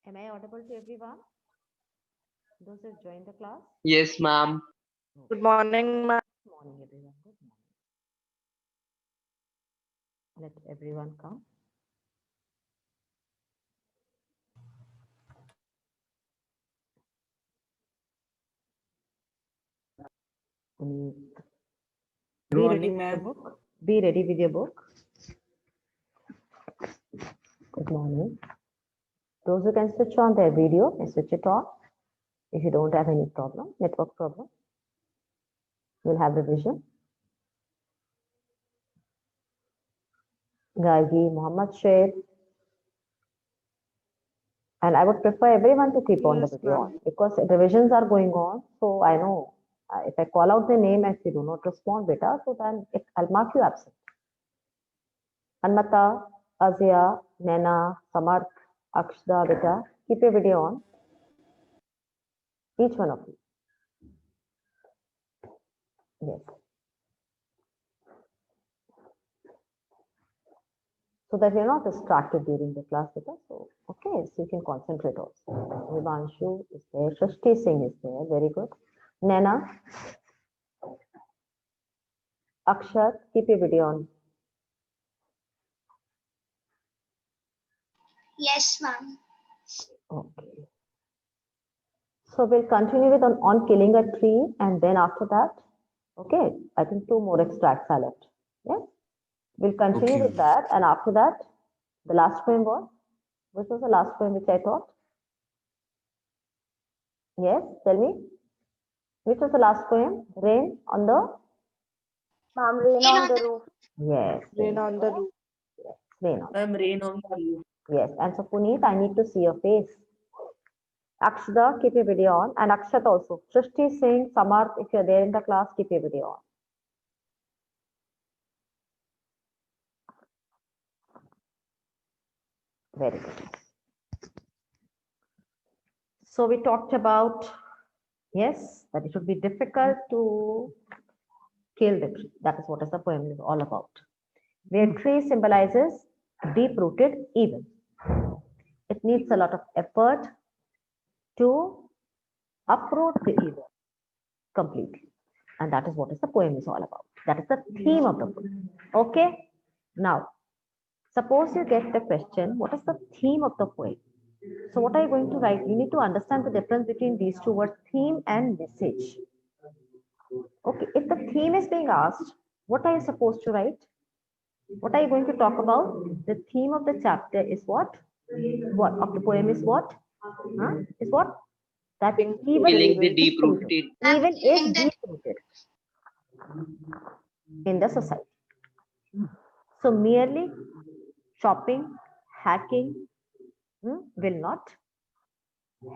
Am I audible to everyone? Those who joined the class? Yes, ma'am. Good morning, ma'am. Good morning, everyone. Good morning. Let everyone come. Puneet. Good Be ready morning, with your ma'am. book. Be ready with your book. Good morning. Those who can switch on their video, may switch it on. If you don't have any problem, network problem, you'll have revision. Gagi, Muhammad Sheikh. And I would prefer everyone to keep on the Yes, video ma'am. on because revisions are going on. So I know if I call out the name and if you do not respond, beta, so then I'll mark you absent. Anmata, Azia, Nena, Samarth, Akshda, beta, keep your video on. Each one of you. Yes. So that you're not distracted during the class with us. So, okay, so you can concentrate also. Vivanshu is there. Shrishti Singh is there. Very good. Nena, Akshat, keep your video on. Yes, ma'am. Okay. So we'll continue with on killing a tree and then after that, okay, I think 2 more extracts are left. Yes, we'll continue with that and after that, the last poem was, which was the last poem which I taught? Yes, tell me. Which was the last poem? Rain on the? Ma'am, rain on the roof. Yes. Rain on the roof. Yes, rain on. Ma'am, rain on the roof. Yes, and so Puneet, I need to see your face. Akshada, keep your video on and Akshat also. Shrishti Singh, Samarth, if you're there in the class, keep your video on. Very good. So we talked about, yes, that it would be difficult to kill the tree. That is what is the poem is all about. Where tree symbolizes deep-rooted evil. It needs a lot of effort to uproot the evil completely. And that is what is the poem is all about. That is the theme of the poem. Okay. Now, suppose you get the question, what is the theme of the poem? So what are you going to write? You need to understand the difference between these two words, theme and message. Okay, if the theme is being asked, what are you supposed to write? What are you going to talk about? The theme of the chapter is what? What of the poem is what? Huh? Is what? That evil Killing the is deep-rooted. Evil is Killing the- deep-rooted in the society. So merely shopping, hacking will not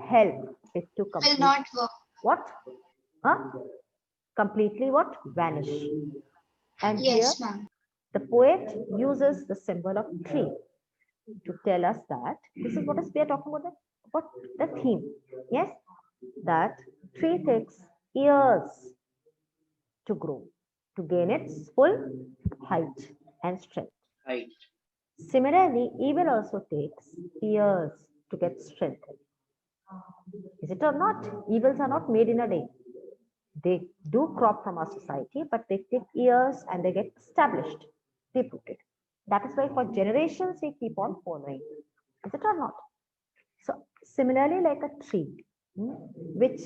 help it to Will complete not work. what? Huh? Completely what? Vanish. And here Yes, ma'am. the poet uses the symbol of tree to tell us that this is what is we are talking about the theme. Yes, that tree takes years to grow, to gain its full height and strength. Right. Similarly, evil also takes years to get strengthened. Is it or not? Evils are not made in a day. They do crop from our society, but they take years and they get established, deep rooted. That is why for generations we keep on following. Is it or not? So similarly, like a tree, which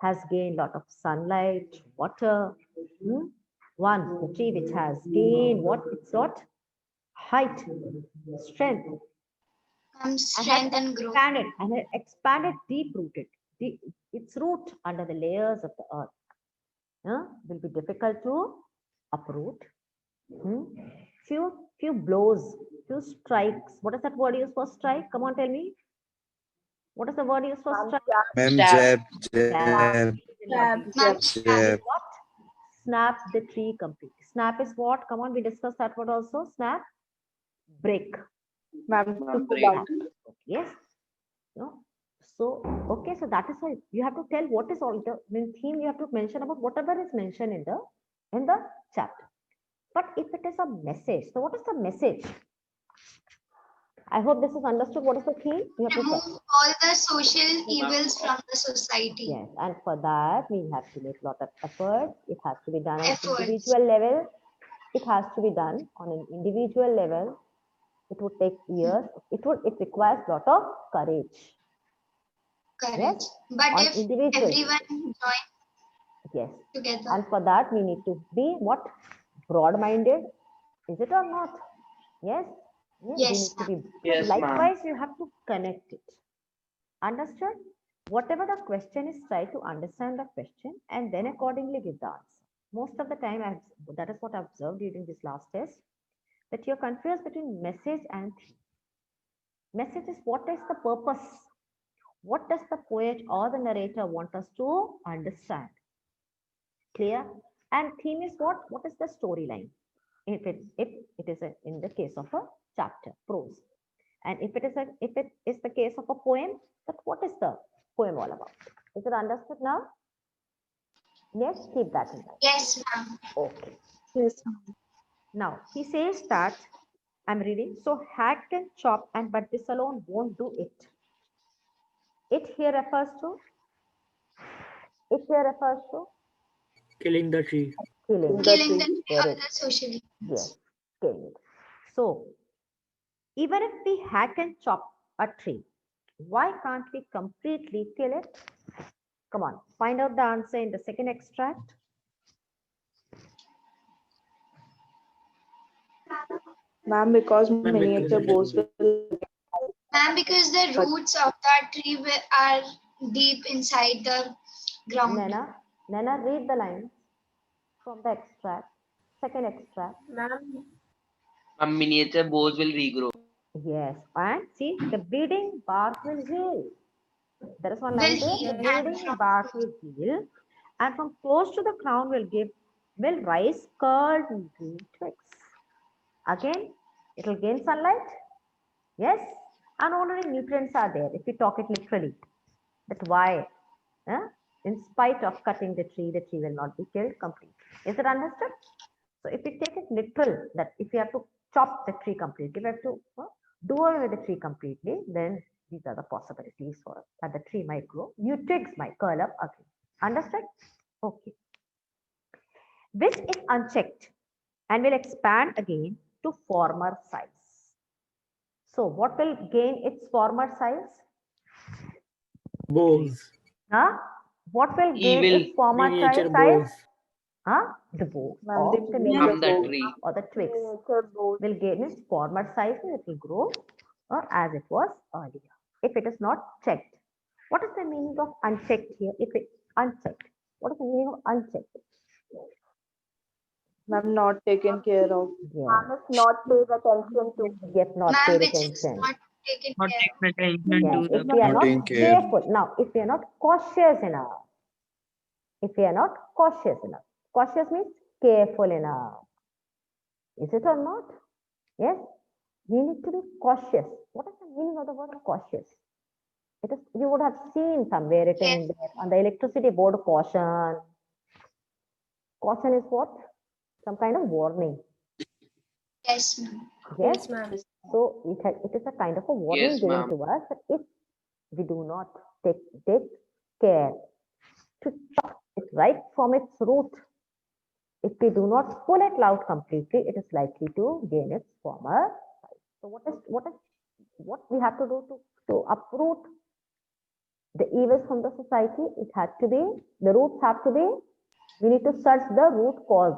has gained lot of sunlight, water. One, the tree which has gained what it's got height, strength, Ma'am, and strength has and growth. expanded deep rooted. Its root under the layers of the earth will be difficult to uproot. Few blows, few strikes. What is that word used for strike? Come on, tell me. What is the word used for strike? Ma'am, Stab. jab. Ma'am, Snap Jab. snap the tree completely. Snap is what? Come on, we discussed that word also. Snap, break. Ma'am, to pull Great. out. Yes. No. So okay, so that is why you have to tell what is all the theme. You have to mention about whatever is mentioned in the chapter. But if it is a message, so what is the message? I hope this is understood. What is the theme? You have to Remove tell. all the social evils from the society. Yes, and for that we have to make a lot of effort. It has to be done on Efforts. individual level. It has to be done on an individual level. It would take years. It requires a lot of courage. Correct. Yes, But on if individual. everyone join Yes, together, and for that we need to be what? Broad-minded. Is it or not? Yes. Yes, we Yes, need to be. Yes, ma'am. Likewise, you have to connect it. Understood? Whatever the question is, try to understand the question and then accordingly give the answer. Most of the time, that is what I observed during this last test, that you're confused between message and theme. Message is what is the purpose? What does the poet or the narrator want us to understand? Clear? And theme is what? What is the storyline? If it is in the case of a chapter, prose. And if it is the case of a poem, that what is the poem all about? Is it understood now? Yes, keep that in mind. yes, ma'am. Okay. Yes. Now he says that I'm reading. So hack and chop, and but this alone won't do it. It here refers to. It here refers to Killing the tree. killing. Killing the Very other social evils. Yes, killing. So even if we hack and chop a tree, why can't we completely kill it? Come on, find out the answer in the second extract. Ma'am, because Ma'am, miniature because- bows will. Ma'am, because the But- roots of that tree are deep inside the ground. Nana, read the lines from the extract, second extract. A miniature bows will regrow. Yes, and see, the bleeding bark will heal. There is one line Will there, heal the and bleeding from- bark will heal, and from close to the crown will rise curled green twigs. Again, it will gain sunlight. Yes, and already nutrients are there. If we talk it literally, that's why, in spite of cutting the tree will not be killed completely. Is it understood? So if we take it literal, that if we have to chop the tree completely, we have to do away with the tree completely, then these are the possibilities for that the tree might grow. New twigs might curl up again. Understood? Okay. Which is unchecked and will expand again to former size. So what will gain its former size? Bows. Huh? What will gain Evil its former Miniature size? bows. Huh? The bow Ma'am, or the the miniature From the bow. tree. or the twigs Miniature bows. will gain its former size and it will grow as it was earlier. If it is not checked. What is the meaning of unchecked here? If it unchecked. What is the meaning of unchecked? Ma'am, not taken care of. Yeah. not paid attention to. Yet not Ma'am, paid which is attention. not taken Not care of. taking attention Yeah. to If the we are Not taking not care. careful. Now, if we are not cautious enough. If we are not cautious enough. Cautious means careful enough. Is it or not? Yes. We need to be cautious. What is the meaning of the word cautious? It is, you would have seen somewhere written Yes. there on the electricity board, caution. Caution is what? Some kind of warning. Yes, ma'am. Yes. So it is a kind of a warning Yes, given ma'am. to us that if we do not take care to chop it right from its root, if we do not pull it out completely, it is likely to gain its former size. So what we have to do to uproot the evils from the society? It had to be, the roots have to be, we need to search the root cause.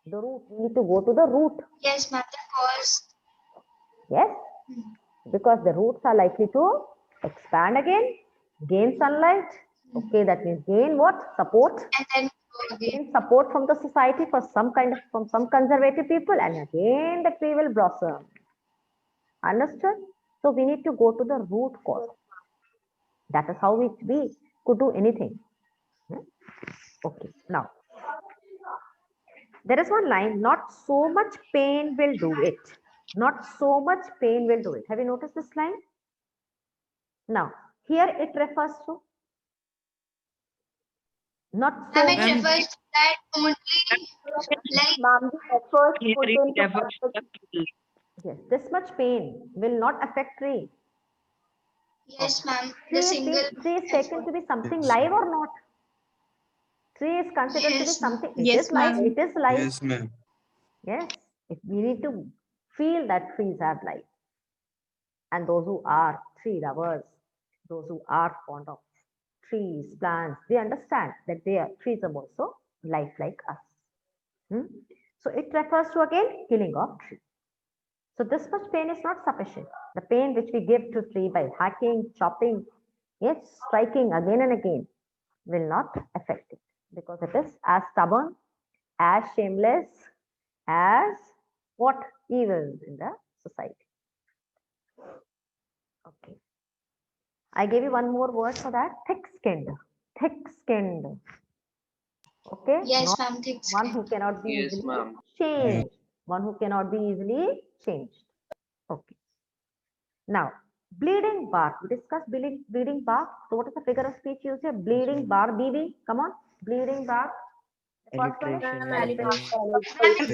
The root, we need to go to the root. Yes, ma'am. The cause. Yes, because the roots are likely to expand again, gain sunlight. Okay, that means gain what? Support. And then go again. Gain support from the society for some kind of, from some conservative people, and again the tree will blossom. Understood? So we need to go to the root cause. That is how we could do anything. Okay, now there is one line, not so much pain will do it. Not so much pain will do it. Have you noticed this line? Now, here it refers to not so Ma'am, it much. refers to that only like Here it refers to the kill. Yes, this much pain will not affect tree. Yes, ma'am. Tree The is, single. tree is taken to be something live or not? Tree is considered to be Yes, ma'am. something, it Yes, is life, ma'am. it is life. Yes, ma'am. Yes, if we need to feel that trees have life. And those who are tree lovers, those who are fond of trees, plants, they understand that they are trees are also life like us. Hmm? So it refers to again killing of tree. So this much pain is not sufficient. The pain which we give to tree by hacking, chopping, yes, striking again and again will not affect it because it is as stubborn, as shameless, as what evil in the society. Okay. I gave you one more word for that, thick-skinned. Thick-skinned. Okay. Yes, Not ma'am. Thick one skin. who cannot be Yes, easily ma'am. changed. One who cannot be easily changed. Okay. Now, bleeding bark. We discussed bleeding bark. So what is the figure of speech used here? Bleeding bark. BB. Come on. Bleeding bark. The first one is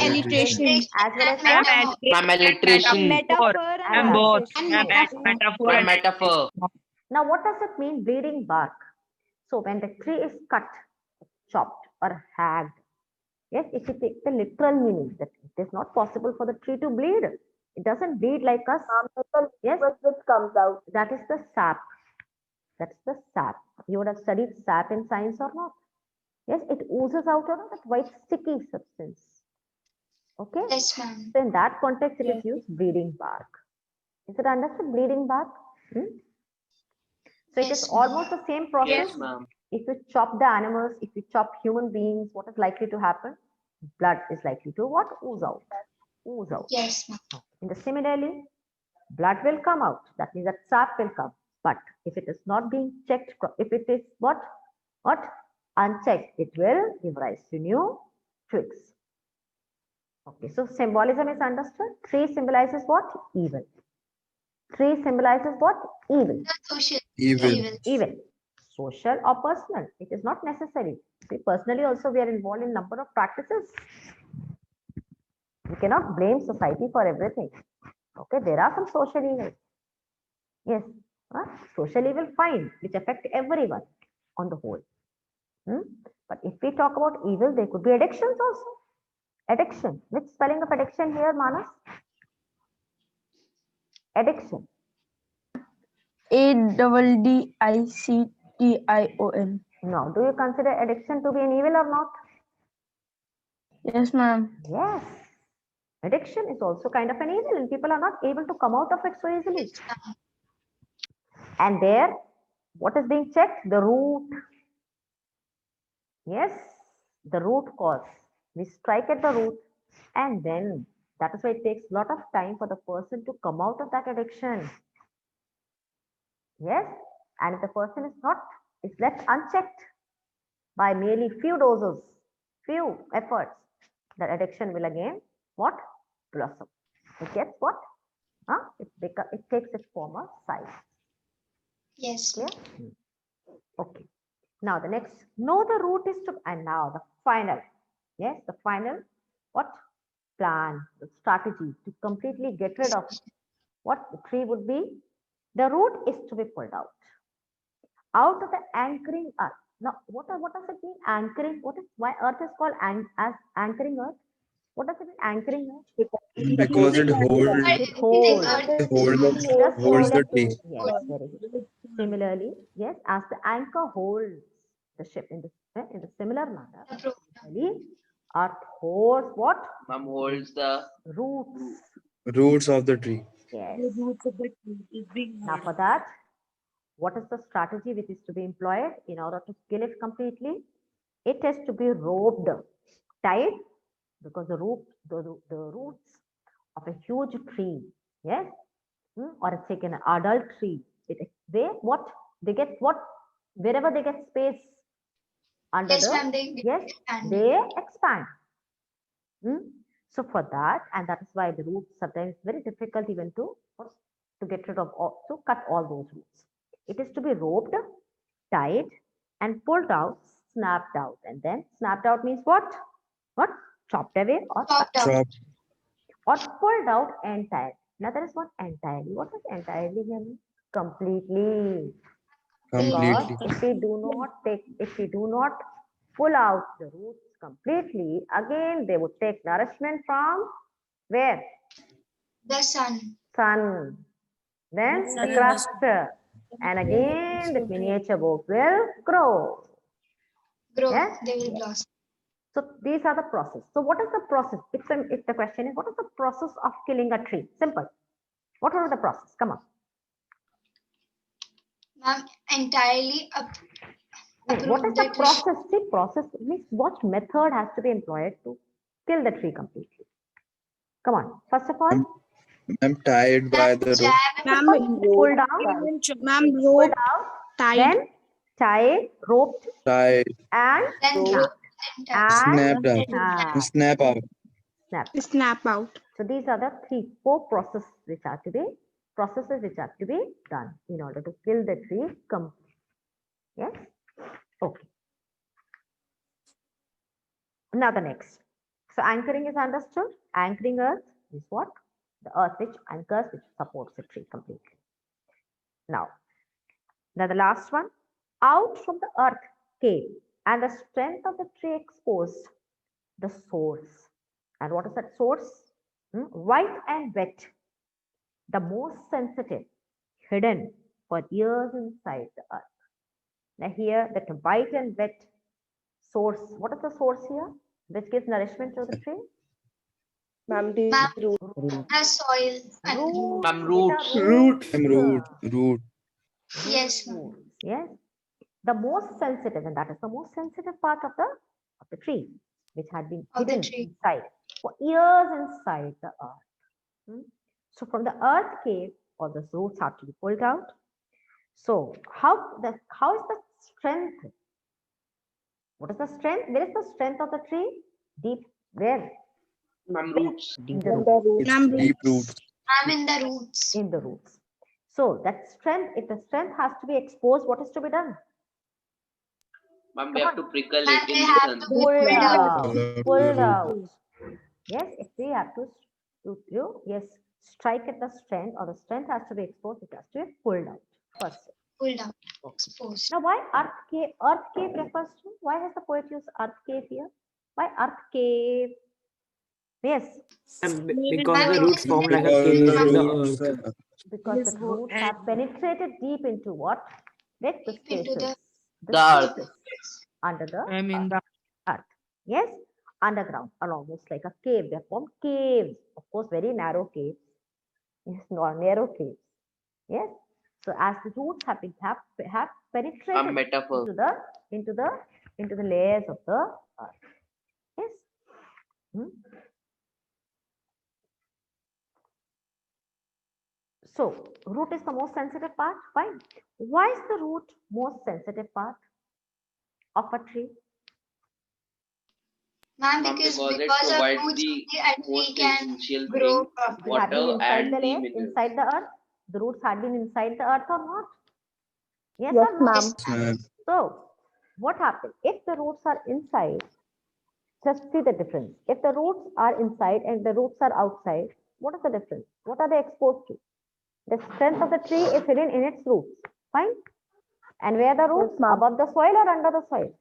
Alliteration. as well as Ma'am, what? Ma'am, alliteration. Metaphor And Ma'am, both. alliteration. Ma'am, Yes. metaphor Ma'am, and metaphor. Now, what does it mean, bleeding bark? So, when the tree is cut, chopped, or hacked, yes, if you take the literal meaning, that it is not possible for the tree to bleed. It doesn't bleed like us. Yes, Which comes out. that is the sap. That's the sap. You would have studied sap in science or not? Yes, it oozes out of that white sticky substance. Okay. Yes, ma'am. So, in that context, it is used bleeding bark. Is it understood? Bleeding bark? Hmm? So it is Yes, ma'am. almost the same process. Yes, ma'am. If you chop the animals, if you chop human beings, what is likely to happen? Blood is likely to what? Ooze out. Ooze out. Yes, ma'am. In the similarly, blood will come out. That means that sap will come. But if it is not being checked, if it is what? Unchecked, it will give rise to new twigs. Okay, so symbolism is understood. Tree symbolizes what? Evil. Tree symbolizes what? Evil. Social. Evil. Evil, social or personal, it is not necessary. See, personally also we are involved in number of practices. We cannot blame society for everything. Okay, there are some social evils. Yes, social evil fine, which affect everyone on the whole. But if we talk about evil, there could be addictions also. Addiction. Which spelling of addiction here, Manas? Addiction. ADDICTION. Now, do you consider addiction to be an evil or not? Yes, ma'am. Yes. Addiction is also kind of an evil and people are not able to come out of it so easily. Yes, ma'am. And there, what is being checked? The root. Yes, the root cause. We strike at the root and then that is why it takes a lot of time for the person to come out of that addiction. Yes, and if the person is left unchecked by merely few doses, few efforts, the addiction will again what? Blossom. It gets what? It takes its former size. Yes, Clear? ma'am. Okay. Now the next, know the root is to, and now the final, yes, the final, what? Plan, the strategy to completely get rid of what the tree would be. The root is to be pulled out of the anchoring earth. Now, what does it mean? Anchoring. Why earth is called as anchoring earth? What does it mean? Anchoring earth? Because it holds It holds. Just holds the tree. Yes, very good. Similarly, yes, as the anchor holds the ship in the similar manner, similarly, earth holds what? Ma'am holds the Roots. Roots of the tree. Yes. Now for that, what is the strategy which is to be employed in order to kill it completely? It has to be roped tight because the roots of a huge tree, yes, or it's taken an adult tree, they get what? Wherever they get space under Yes, ma'am. yes, expand. they expand. So for that, and that is why the roots sometimes very difficult even to get rid of to cut all those roots. It is to be roped, tied, and pulled out, snapped out, and then snapped out means what? Chopped away or Chopped out. Chop. or pulled out entirely. Another is what? Entirely. What does entirely mean? Completely. Completely. Because if we do not pull out the roots completely, again they would take nourishment from where? The sun. Sun. Then the crust. And again the miniature bulb will grow. Grow. Yes? They will blossom. So these are the process. So what is the process? If the question is, what is the process of killing a tree? Simple. What are the process? Come on. Ma'am, entirely What is uproot the the tree. process? See, process means what method has to be employed to kill the tree completely? Come on. First of all, I'm tied by the rope. Jab pull down, Ma'am, pull rope down, tied. then tie, roped, Tied. and then Rope. rope and tie. Snapped out. ah, Snap out. snap. Snap out. So these are the four processes which are to be done in order to kill the tree completely. Yes. Okay. Now the next. So anchoring is understood. Anchoring earth is what? The earth which anchors, which supports the tree completely. Now the last one. Out from the earth came, and the strength of the tree exposed the source. And what is that source? White and wet, the most sensitive, hidden for years inside the earth. Now here, that white and wet source. What is the source here? Which gives nourishment to the tree? Ma'am, the Ma'am, root. the soil. And Roots. Ma'am, Beta, roots. Root. yes, ma'am. Roots. Yes. The most sensitive, and that is the most sensitive part of the tree, which had been Of the hidden tree. inside for years inside the earth. So from the earth cave, all the roots have to be pulled out. So how is the strength? What is the strength? Where is the strength of the tree? Deep where? Ma'am, roots. In the And roots. the root. Ma'am, Deep roots. I'm in the roots. In the roots. So that strength, if the strength has to be exposed, what is to be done? Ma'am, we have to prickle Ma'am, it they in the have sun. to be Pulled pulled out. out. Pull out Pulled the root. out. Yes, if we have to yes, strike at the strength, or the strength has to be exposed, it has to be pulled out first. Pulled out. Exposed. Now, why earth cave? Earth cave refers to, why has the poet used earth cave here? Why earth cave? Yes, Because the roots form like a Because cave the in the roots. earth. because the roots have penetrated deep into what? With the Deep into spaces. The earth. Spaces under the I mean, the earth. Yes, underground, or almost like a cave. They form caves, of course, very narrow caves. Yes, narrow caves. Yes. So as the roots have penetrated Ma'am, metaphor. into the layers of the earth. Yes. So root is the most sensitive part. Fine. Why is the root most sensitive part of a tree? Ma'am, Ma'am, because because it of provides roots, the a tree most can essential grow thing, They have been water inside and the the layer, minerals. inside the earth. The roots had been inside the earth or not? Yes, Yes, or no? ma'am. Yes, Ma'am. So what happens if the roots are inside? Just see the difference. If the roots are inside and the roots are outside, what is the difference? What are they exposed to? The strength of the tree is hidden in its roots. Fine. And where the roots? ma'am. Above the soil or under the soil?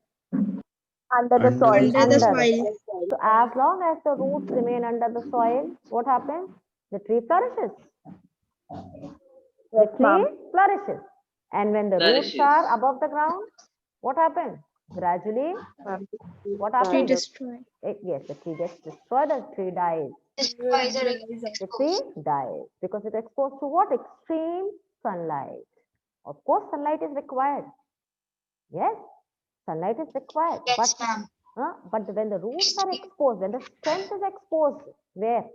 Under the Under soil. the Under the Under soil. So as long as the roots remain under the soil, what happens? The tree flourishes. The Yes, ma'am. tree flourishes. And when the roots Flourishes. are above the ground, what happens? Gradually, Ma'am. what Tree happens? destroyed. Yes, the tree gets destroyed, the tree dies. destroys or The exposed. tree dies because it's exposed to what? Extreme sunlight. Of course, sunlight is required. Yes, sunlight is required. Yes, ma'am. But when the roots are exposed, when the strength is exposed, where?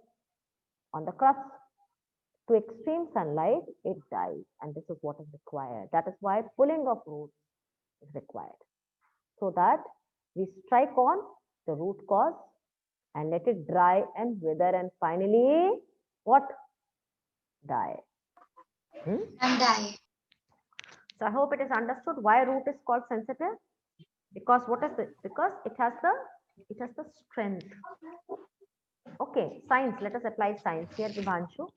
On the crust. To extreme sunlight, it dies. And this is what is required. That is why pulling of roots is required. So that we strike on the root cause and let it dry and wither and finally, what? Die. And die. So I hope it is understood why root is called sensitive. Because what is it? Because it has the strength. Okay, science. Let us apply science here, Vibhanshu.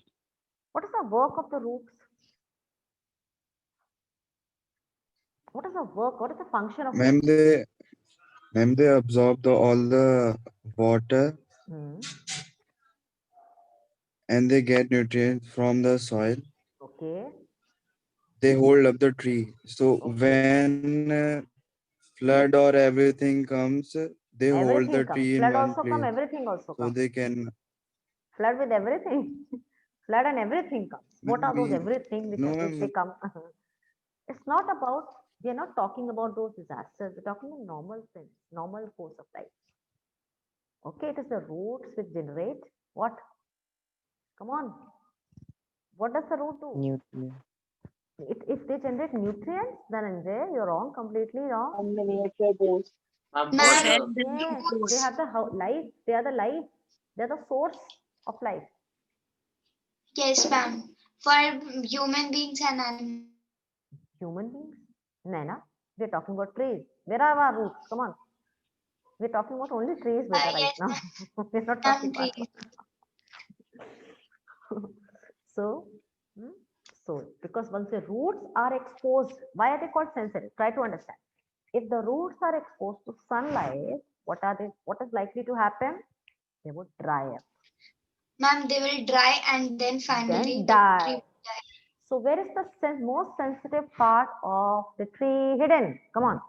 What is the work of the roots? What is the work? What is the function of Ma'am, roots? they absorb all the water Hmm. and they get nutrients from the soil. Okay. They hold up the tree. So Okay. when flood or everything comes, they hold the Everything comes. tree in Flood one also come. place. Everything also So comes. they can, Flood with everything. Flood and everything comes. What ma'am, are those everything which, no, which they ma'am, come? It's not about, we are not talking about those disasters. We're talking in normal sense, normal course of life. Okay, it is the roots which generate what? Come on. What does the root do? Nutrient. If they generate nutrients, then Anjay, you're wrong, completely wrong. And miniature boats. Ma'am, Ma'am, water. Yes, they have the life. They are the life. They are the source of life. yes, ma'am. For human beings and animals. Human beings? Nana, we're talking about trees. Where are our roots? Come on. We're talking about only trees, beta, right Yes, now. We're not ma'am, talking about. trees. So, hmm, so because once the roots are exposed, why are they called sensitive? Try to understand. If the roots are exposed to sunlight, what are they? What is likely to happen? They would dry up, Ma'am, they will dry and then finally then the die. tree will die. So, where is the most sensitive part of the tree hidden? Come on,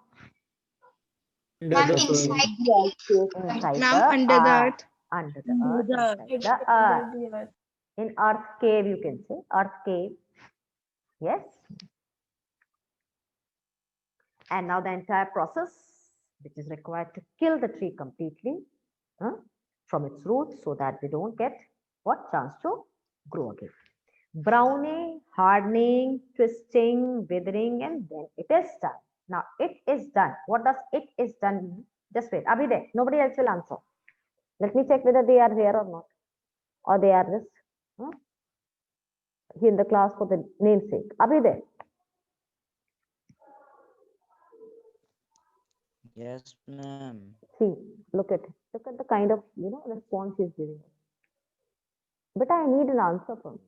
Ma'am, Under the soil. inside Yes, yes. inside Ma'am, the under the earth. earth. Under the earth, inside the earth. Under the earth. In earth cave, you can say earth cave. Yes. And now the entire process, which is required to kill the tree completely from its roots so that they don't get what chance to grow again. Browning, hardening, twisting, withering, and then it is done. Now it is done. What does it is done mean? Just wait. Abhi there. Nobody else will answer. Let me check whether they are here or not. Or they are just here in the class for the namesake. Abhi there. Yes, ma'am. See, look at the kind of response he's giving. But I need an answer from you.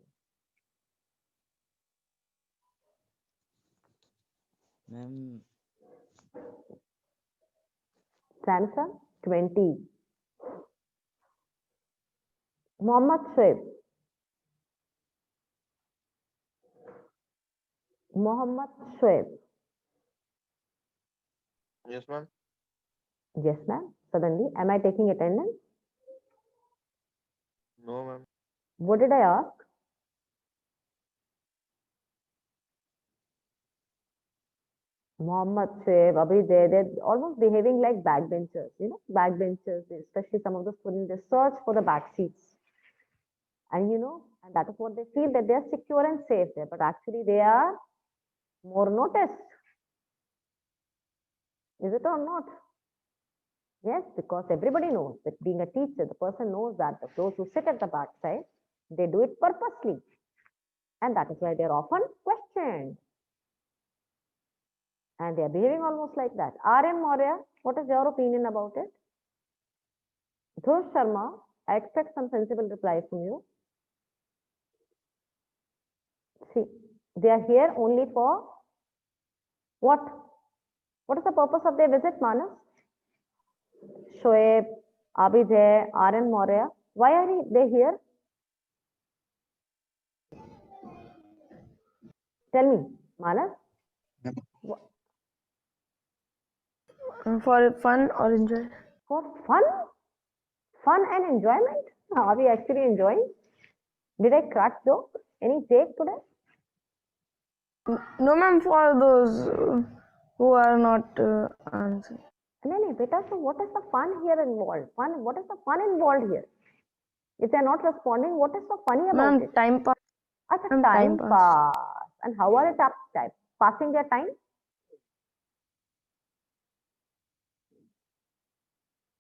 Ma'am, Samsung 20. Mohammed Shoaib. Mohammed Shoaib. Yes, ma'am. Yes, ma'am. Suddenly, am I taking attendance? No, ma'am. What did I ask? Mohammed Shoaib, Abhi, they're almost behaving like backbenchers. Backbenchers, especially some of the students, they search for the back seats. And and that is what they feel that they are secure and safe there, but actually they are more noticed. Is it or not? Yes, because everybody knows that being a teacher, the person knows that those who sit at the back side, they do it purposely. And that is why they're often questioned. And they are behaving almost like that. R.M. Maurya, what is your opinion about it? Dhruv Sharma, I expect some sensible reply from you. See, they are here only for what? What is the purpose of their visit, Manas? Shoaib, Abhijay, R.N. Maurya. Why are they here? Tell me, Manas. For fun or enjoy. For fun? Fun and enjoyment? Are we actually enjoying? Did I crack joke? Any joke today? No, ma'am, for those who are not answering. No, beta, so what is the fun here involved? What is the fun involved here? If they're not responding, what is so funny about Ma'am, it? time pass. Achha, Ma'am, time time pass. And how are they passing their time?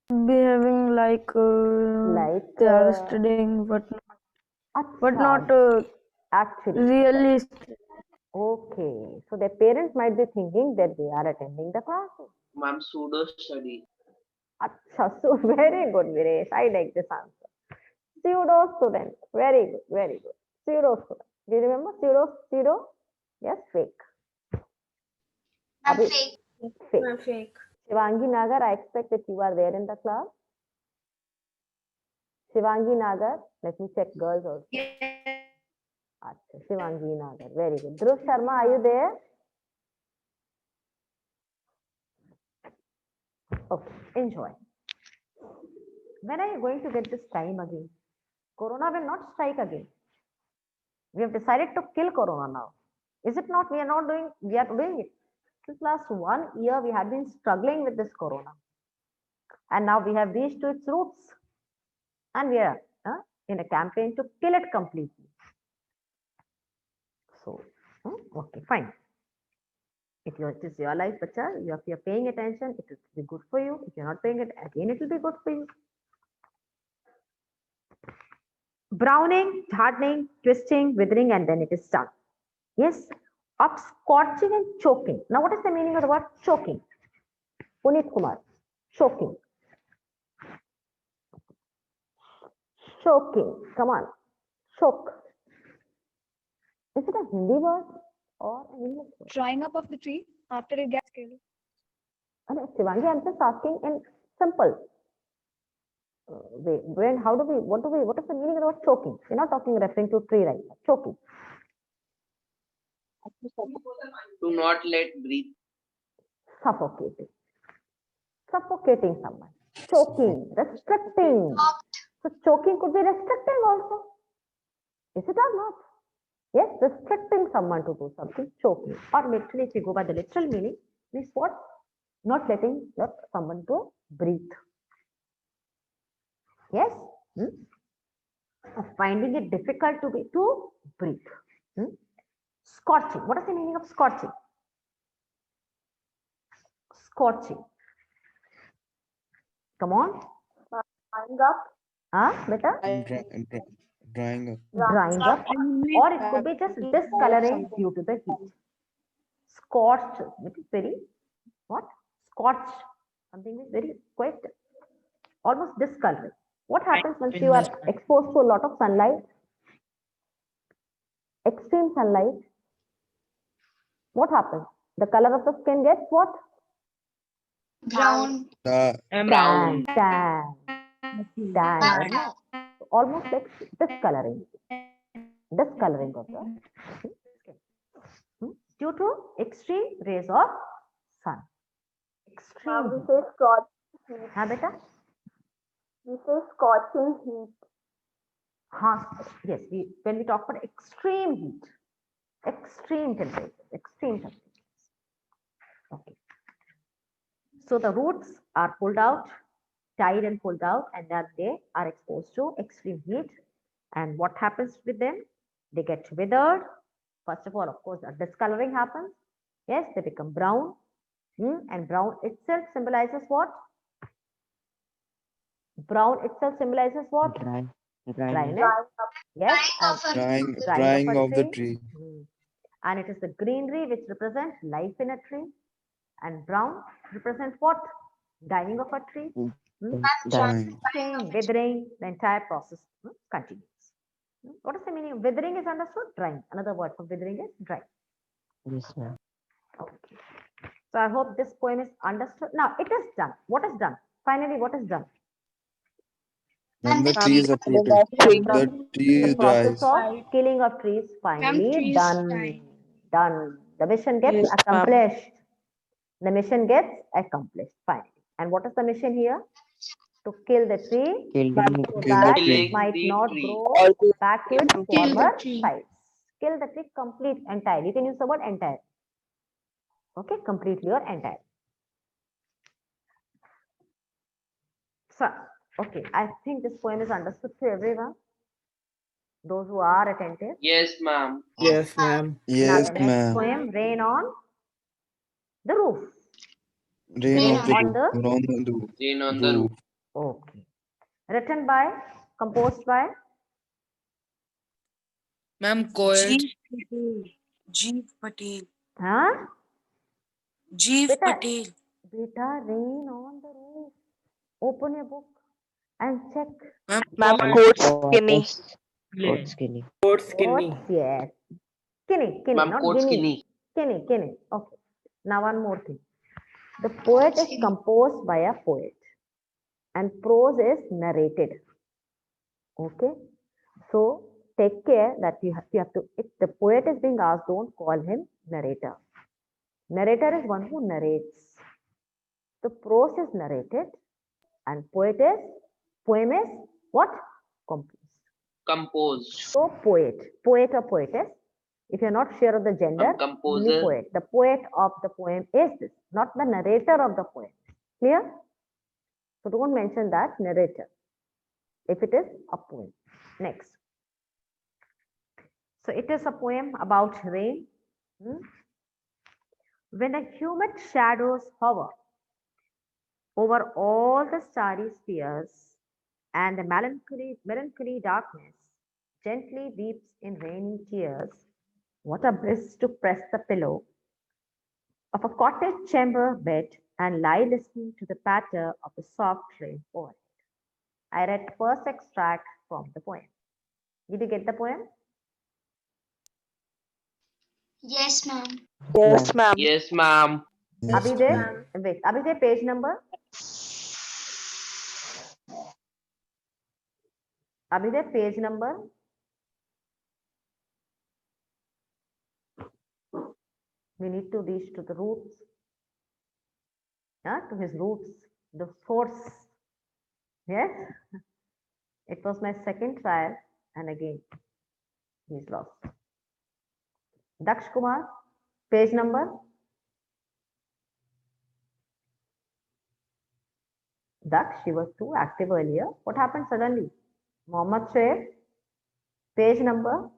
Behaving like they are studying, but not actually. really. Okay, so their parents might be thinking that they are attending the classes. Ma'am, pseudo study. Achha, so very good, Viresh. I like this answer. Pseudo student. Very good, very good. Pseudo student. Do you remember pseudo? Yes, fake. Ma'am, Abhi- fake. Fake. Fake. Shivangi Nagar, I expect that you are there in the class. Shivangi Nagar, let me check girls also. Achha, Shivangi Nagar, very good. Dhruv Sharma, are you there? Okay, enjoy. When are you going to get this time again? Corona will not strike again. We have decided to kill Corona now. Is it not? We are not doing, we are doing it. Since last 1 year, we have been struggling with this Corona. And now we have reached to its roots. And we are in a campaign to kill it completely. So, okay, fine. If it is your life, bacha, if you're paying attention, it will be good for you. If you're not paying it, again, it will be good for you. Browning, hardening, twisting, withering, and then it is done. Yes, of scorching and choking. Now, what is the meaning of the word choking? Puneet Kumar, choking. Choking, come on, choke. Is it a Hindi word or an English word? Drying up of the tree after it gets killed. Shivangi, I'm just asking in simple way. What is the meaning of the word choking? We're not referring to tree right now. Choking. Do not let breathe. Suffocating. Suffocating someone. Choking. Restricting. So choking could be restricting also. Is it or not? Yes, restricting someone to do something, choking. Or literally, if you go by the literal meaning, means what? Not letting someone to breathe. Yes? Finding it difficult to breathe. Scorching. What is the meaning of scorching? Scorching. Come on. Drying up. Beta? Drying up. Drying up. Or it could be just discoloring due to the heat. Scorched. It is very, what? Scorched. Something is very quite almost discoloring. What happens once you are exposed to a lot of sunlight? Extreme sunlight. What happens? The color of the skin gets what? Brown. Brown. Tan. Or no. Almost like discoloring. Discoloring of the skin. Due to extreme rays of sun. Extreme. We say scorching heat. Beta? We say scorching heat. Yes, when we talk about extreme heat, extreme temperatures. Okay. So the roots are pulled out, tied and pulled out, and then they are exposed to extreme heat. And what happens with them? They get withered. First of all, of course, a discoloring happens. Yes, they become brown. And brown itself symbolizes what? Brown itself symbolizes what? Dryness. Dryness. Yes, Drying of the tree. And it is the greenery which represents life in a tree. And brown represents what? Dying of a tree. Drying. Withering, the entire process continues. What is the meaning of withering is understood? Drying. Another word for withering is drying. Yes, ma'am. Okay. So I hope this poem is understood. Now it is done. What is done? Finally, what is done? When the tree is uprooted, the tree The is process dries. of killing of trees finally trees done. die. Done. The mission gets Yes, ma'am. accomplished. The mission gets accomplished finally. And what is the mission here? To kill the tree Killing so Kill that the it tree. might the not tree. grow back to its Kill the former tree. size. Kill the tree complete, entire. You can use the word entire. Okay, completely or entire. So, okay, I think this poem is understood to everyone. Those who are attentive. Yes, ma'am. Yes, ma'am. Now Yes, the next ma'am. poem, Rain on the Roof. Rain Rain of the on roof. the- On the Rain on the roof. Okay. Written by, composed by, Ma'am, Koel. Jeev Patel. huh? Jeev Beta, Patel. beta, Rain on the Roof. Open your book and check. Ma'am, Coach Skinny. Coach Skinny. Coach Skinny. What? Yes. Kinney, Ma'am, not quotes Guinea. Kinney. Kinney. Okay. Now one more thing. The poet is Kinney. composed by a poet and prose is narrated. Okay. So take care that you have to, if the poet is being asked, don't call him narrator. Narrator is one who narrates. The prose is narrated and poem is what? Composed. Composed. So poet or poetess. If you're not sure of the gender, only Composer. poet. The poet of the poem is this, not the narrator of the poem. Clear? So don't mention that narrator if it is a poem. Next. So it is a poem about rain. When a humid shadows hover over all the starry spheres and the melancholy darkness gently weeps in rainy tears, what a bliss to press the pillow of a cottage chamber bed and lie listening to the patter of the soft rain fall. I read first extract from the poem. Did you get the poem? Yes, ma'am. Yes, ma'am. Yes, ma'am. Abhidev, wait, Abhidev, page number? Abhidev, page number? We need to reach to the roots, to his roots, the source. Yes, it was my second trial, and again he's lost. Daksh Kumar, page number? Daksh, you were too active earlier. What happened suddenly? Mohammad Shoaib, page number?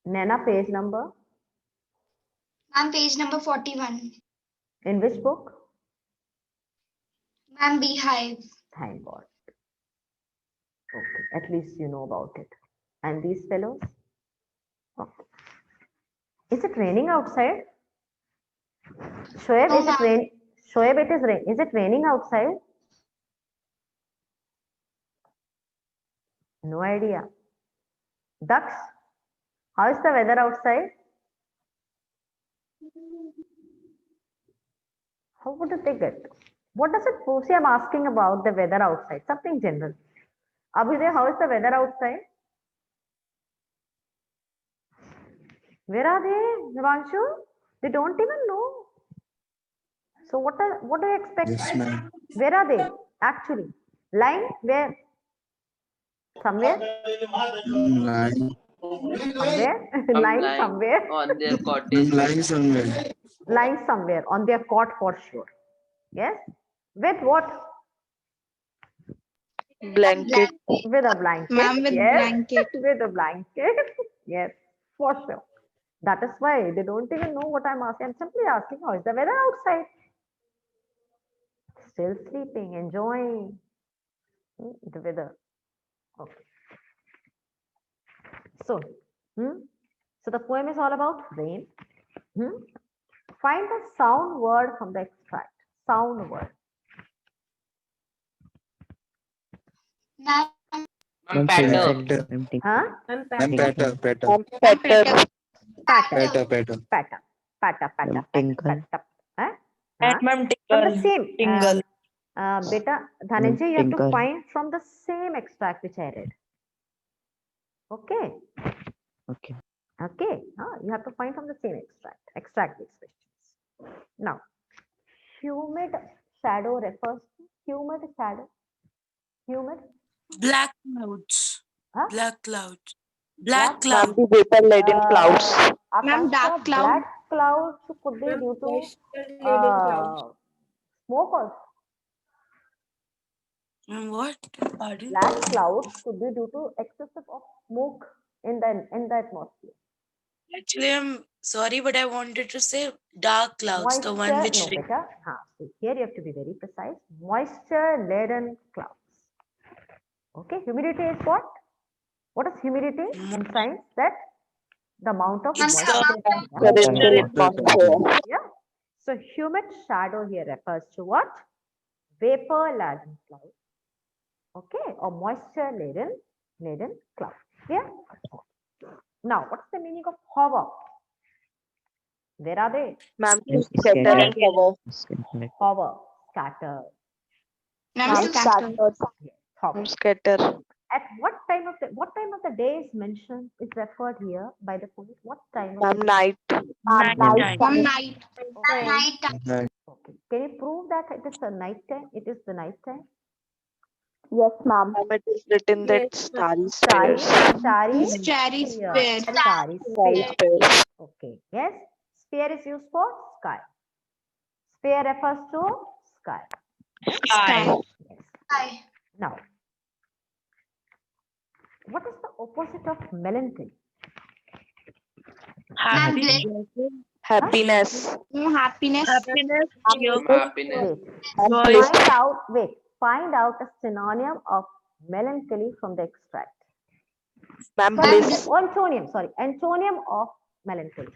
Nana, page number? Ma'am, page number 41. In which book? Ma'am, Beehive. Thank God. Okay, at least you know about it. And these fellows? Okay. Is it raining outside? Shoaib, No, is it ma'am. rain? Shoaib, it is rain. Is it raining outside? No idea. Ducks, how is the weather outside? How would you take it? What does it prove? See, I'm asking about the weather outside, something general. Abhidev, how is the weather outside? Where are they, Himanshu? They don't even know. So what do you expect? Yes, ma'am. Where are they actually? Lying where? Somewhere? Lying. Somewhere? I'm Lying lying somewhere? on their I'm cottage. lying somewhere. Lying somewhere on their cot for sure. Yes? With what? Blanket. With a blanket. Ma'am, with Yes. blanket. With a blanket. Yes, for sure. That is why they don't even know what I'm asking. I'm simply asking, how is the weather outside? Still sleeping, enjoying the weather. Okay. So, so the poem is all about rain. Find the sound word from the extract. Sound word. Ma'am, Ma'am, patter. Patter. Huh? Ma'am, patter. Patter. Patter. Patter. Patter. Patter. Patter. Patter. Tinkle. Patter. Huh? And Huh? ma'am, From the tingle. same. Tingle. Beta, Dhananjay, you have to Tinkle. find from the same extract which I read. Okay. Okay. Okay. You have to find from the same extract. Extract these questions. Now, humid shadow refers to humid shadow. Humid. Black clouds. Huh? Black clouds. Black Black clouds. The vapor-laden clouds. Ma'am, dark Akansha, cloud. black clouds could be due to smoke also. What? Pardon? Black clouds could be due to excessive of smoke in the atmosphere. Actually, I'm sorry, but I wanted to say dark clouds, the one Moisture, which no, beta. So here you have to be very precise. Moisture laden clouds. Okay, humidity is what? What is humidity in science? That the amount of It's moisture. the Atmosphere. Yeah. So humid shadow here refers to what? Vapor laden cloud. Okay, or moisture laden Laden cloud. Yeah. Now, what's the meaning of hover? Where are they? Ma'am, Scatter. scatter and cover. Hover, scatter. Ma'am, Ma'am, scattered. Yes, hover. Ma'am, scatter. At what time of the day is mentioned, is referred here by the poet? What time of Ma'am, the day? night. Night Night. Ma'am, night. Okay. Night. Okay. Can you prove that it is the night time? It is the night time. Yes, ma'am. Ma'am, it is written that starry Starry, spheres. starry, Starry sphere. sphere. Starry Starry sphere. spheres. Okay. Yes. Sphere is used for sky. Sphere refers to sky. Sky. Yes. Sky. Now, what is the opposite of melancholy? Ma'am, Happy. Happiness. happiness. Happiness. Happiness. Wait. Joy. Find out a synonym of melancholy from the extract. Ma'am, Sorry, bliss. antonium of melancholy.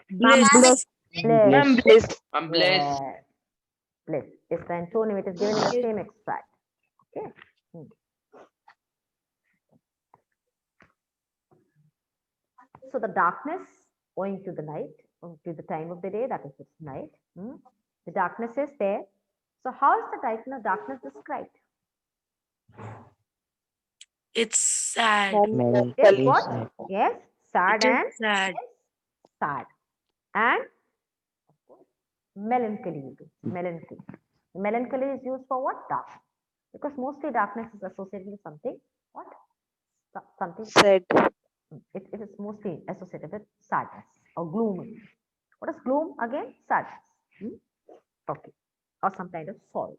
Bliss. Bliss. Bliss. I'm blessed. Yes. Bliss is the antonium. It is given in the same extract. Okay. So the darkness owing to the night, owing to the time of the day, that is it's night. The darkness is there. So how is the darkness described? It's sad. Yes, Melancholy. what? Sad. Yes, sad It is and sad. sad. And of course, melancholy will be melancholy. Melancholy is used for what? Darkness. Because mostly darkness is associated with something. What? Something. Sad. It is mostly associated with sadness or gloom. What is gloom? Again, sadness. Okay. Or some kind of sorrow.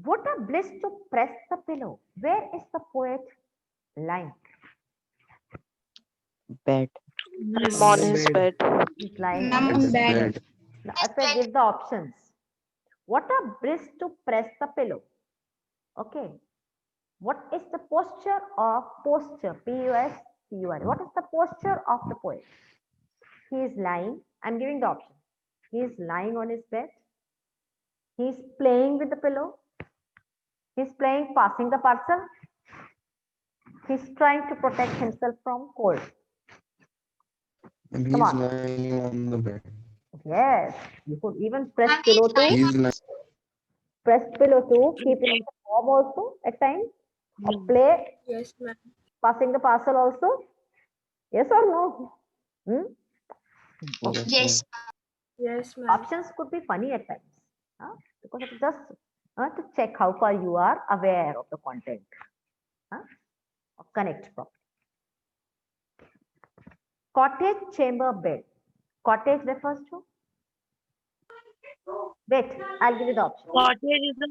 What a bliss to press the pillow. Where is the poet lying? Bed. I'm on his bed. He's lying Ma'am, on his bed. Bed. Now, if I give the options, what a bliss to press the pillow. Okay. What is the posture of P-U-S-T-U-R? What is the posture of the poet? He is lying. I'm giving the option. He is lying on his bed. He is playing with the pillow. He's playing, passing the parcel. He's trying to protect himself from cold. And Come he's on. lying on the bed. Yes, you could even press pillow to He's lying. keep it warm also at times. Or play, Yes, ma'am. passing the parcel also. Yes or no? Yes. Yes, ma'am. Options could be funny at times. Because it's just to check how far you are aware of the content. Or connect properly. Cottage chamber bed. Cottage refers to? Wait, I'll give you the option. Cottage is a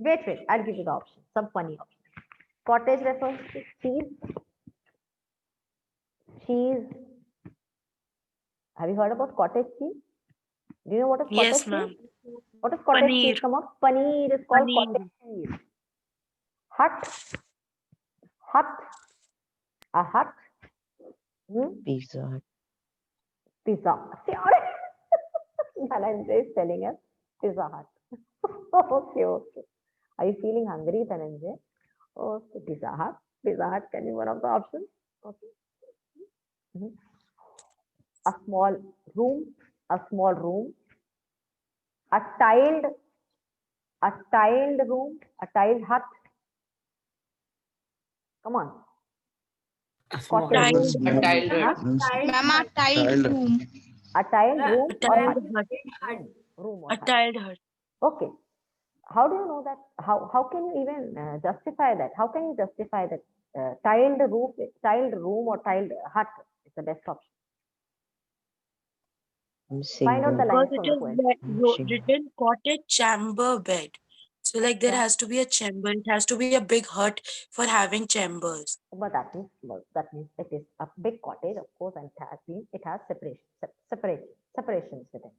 Wait, I'll give you the option. Some funny option. Cottage refers to cheese. Cheese. Have you heard about cottage cheese? Do you know what is cottage yes, cheese? ma'am. What is cottage Paneer. cheese? Come on. Paneer is called Paneer. cottage cheese. Hut. A hut. Pizza. Pizza. See, Dhananjay is telling us Pizza Hut. Okay. Are you feeling hungry, Dhananjay? Okay, Pizza Hut. Pizza Hut can be one of the options. Okay. A small room. A tiled room. A tiled hut. Come on. Small. Cottage. A tiled hut. Ma'am, a tiled room. A tiled room A or tiled hut? hut. Room or A hut. tiled hut. Okay. How do you know that? How can you even justify that? How can you justify that tiled room or tiled hut is the best option? Find out the Single. lines Because from it the is poem. written cottage chamber bed. So like there has to be a chamber. It has to be a big hut for having chambers. But that means it is a big cottage, of course, and it has separations within.